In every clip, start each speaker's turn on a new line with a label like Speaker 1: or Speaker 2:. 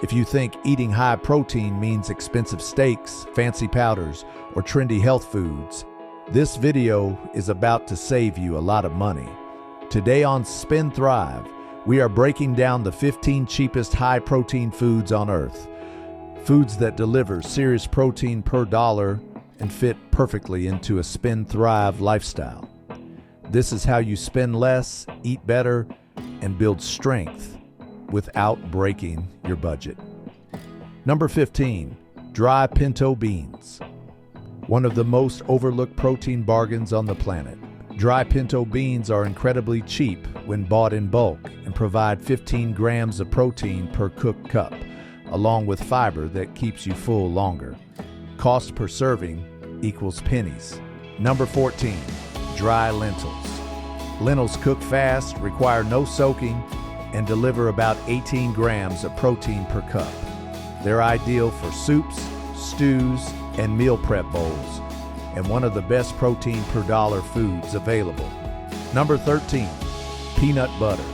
Speaker 1: If you think eating high protein means expensive steaks, fancy powders, or trendy health foods, this video is about to save you a lot of money. Today on Spin Thrive, we are breaking down the 15 cheapest high-protein foods on Earth. Foods that deliver serious protein per dollar and fit perfectly into a Spin Thrive lifestyle. This is how you spend less, eat better, and build strength without breaking your budget. Number 15, dry pinto beans. One of the most overlooked protein bargains on the planet. Dry pinto beans are incredibly cheap when bought in bulk and provide 15 grams of protein per cooked cup, along with fiber that keeps you full longer. Cost per serving equals pennies. Number 14, dry lentils. Lentils cook fast, require no soaking, and deliver about 18 grams of protein per cup. They're ideal for soups, stews, and meal prep bowls, and one of the best protein per dollar foods available. Number 13, peanut butter.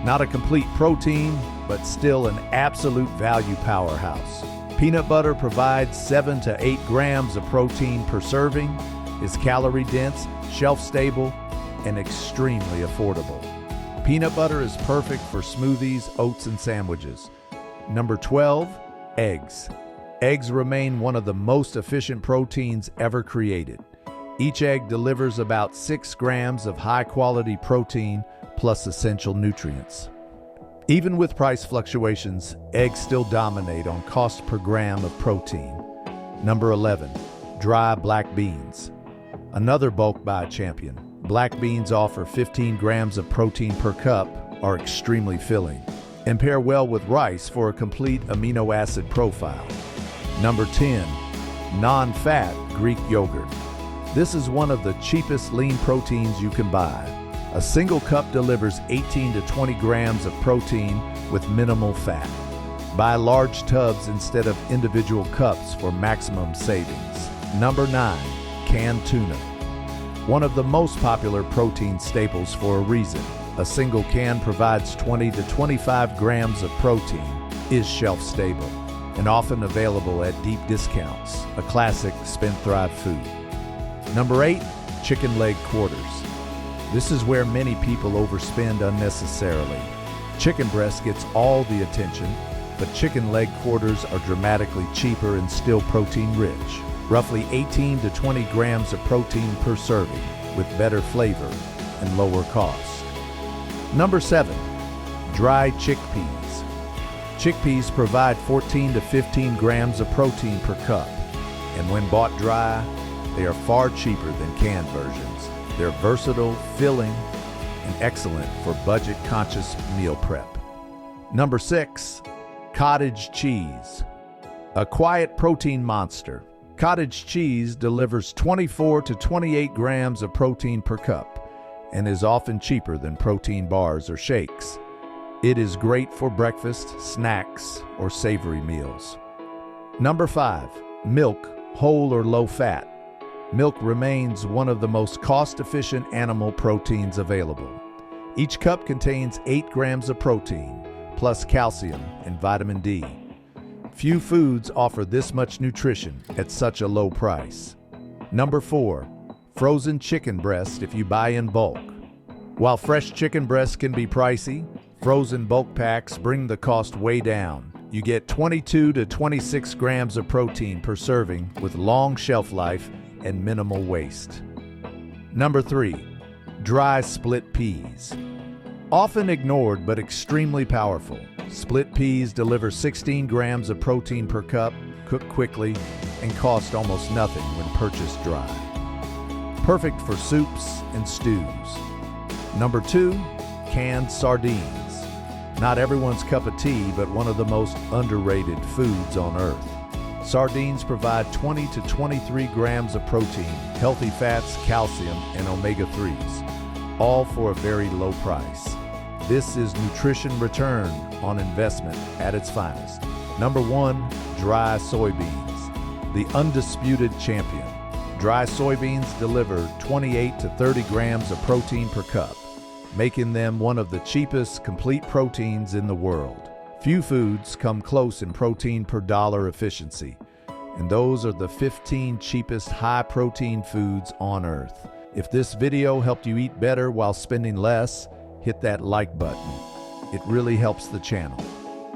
Speaker 1: Not a complete protein, but still an absolute value powerhouse. Peanut butter provides 7 to 8 grams of protein per serving, is calorie dense, shelf stable, and extremely affordable. Peanut butter is perfect for smoothies, oats, and sandwiches. Number 12, eggs. Eggs remain one of the most efficient proteins ever created. Each egg delivers about 6 grams of high-quality protein plus essential nutrients. Even with price fluctuations, eggs still dominate on cost per gram of protein. Number 11, dry black beans. Another bulk buy champion. Black beans offer 15 grams of protein per cup, are extremely filling, and pair well with rice for a complete amino acid profile. Number 10, non-fat Greek yogurt. This is one of the cheapest lean proteins you can buy. A single cup delivers 18 to 20 grams of protein with minimal fat. Buy large tubs instead of individual cups for maximum savings. Number 9, canned tuna. One of the most popular protein staples for a reason. A single can provides 20 to 25 grams of protein, is shelf stable, and often available at deep discounts, a classic Spin Thrive food. Number 8, chicken leg quarters. This is where many people overspend unnecessarily. Chicken breast gets all the attention, but chicken leg quarters are dramatically cheaper and still protein rich. Roughly 18 to 20 grams of protein per serving, with better flavor and lower cost. Number 7, dry chickpeas. Chickpeas provide 14 to 15 grams of protein per cup, and when bought dry, they are far cheaper than canned versions. They're versatile, filling, and excellent for budget-conscious meal prep. Number 6, cottage cheese. A quiet protein monster. Cottage cheese delivers 24 to 28 grams of protein per cup and is often cheaper than protein bars or shakes. It is great for breakfast, snacks, or savory meals. Number 5, milk, whole or low fat. Milk remains one of the most cost-efficient animal proteins available. Each cup contains 8 grams of protein, plus calcium and vitamin D. Few foods offer this much nutrition at such a low price. Number 4, frozen chicken breast if you buy in bulk. While fresh chicken breast can be pricey, frozen bulk packs bring the cost way down. You get 22 to 26 grams of protein per serving with long shelf life and minimal waste. Number 3, dry split peas. Often ignored but extremely powerful. Split peas deliver 16 grams of protein per cup, cook quickly, and cost almost nothing when purchased dry. Perfect for soups and stews. Number 2, canned sardines. Not everyone's cup of tea, but one of the most underrated foods on Earth. Sardines provide 20 to 23 grams of protein, healthy fats, calcium, and omega-3s, all for a very low price. This is nutrition return on investment at its finest. Number 1, dry soybeans. The undisputed champion. Dry soybeans deliver 28 to 30 grams of protein per cup, making them one of the cheapest complete proteins in the world. Few foods come close in protein per dollar efficiency, and those are the 15 cheapest high-protein foods on Earth. If this video helped you eat better while spending less, hit that like button. It really helps the channel.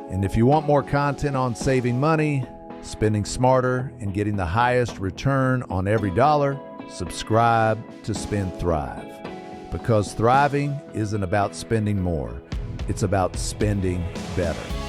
Speaker 1: And if you want more content on saving money, spending smarter, and getting the highest return on every dollar, subscribe to Spend Thrive. Because thriving isn't about spending more, it's about spending better.